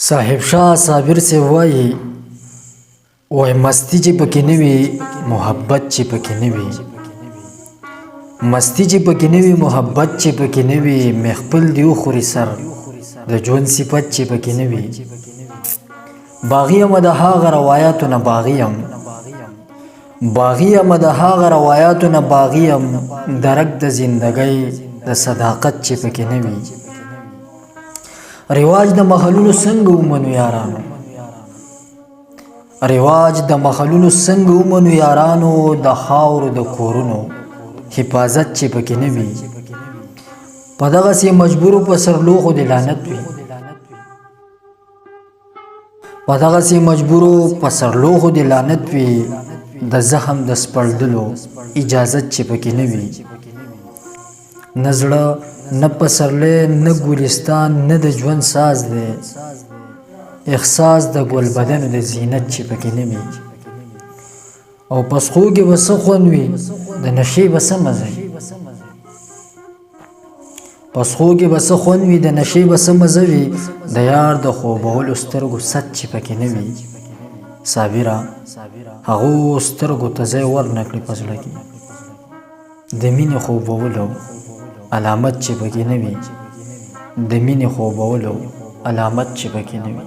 صاحب شاه صابر سے وایي مستی چې پکې نه وي محبت چې پکې نه وي، مستی چې پکې نه وي محبت چې پکې نه وي، مې خپل دی وخوري سر د ژوند صفت چې پکې نه وي. باغي یم د هغه روایاتو نه باغي یم، باغي یم د هغه روایاتو نه باغي یم، درک د زندګۍ د صداقت چې پکې نه وي. رواج د محلونو څنګه ومنو یارانو، رواج د محلونو څنګه ومنو یارانو، د خاورو د کورونو حفاظت چې پکې نه وي. په دغسې مجبورو پسرلوخو د لعنت وي، په دغسې مجبورو پسرلوخو د لعنت وي، د زخم د سپړدلو اجازت چې پکې نه وي. نه زړه نه پسرلی نه ګلستان نه د ژوند ساز دی، احساس د ګل بدنو د زینت چې پکې نه وي. او پسخو کې به څه خوند وي د نشې به څه مزه وي، پسخو کې به څه خوند وي د نشې به څه مزه وي، د یار د خوبولو سترګو ست چې پکې نه وي. صابره هغو سترګو ته ځای ورنکړې په زړه کې، د مینې خوبولو علامت چې پکې نه وي، د مینې خوبولو علامت چې پکې نه وي.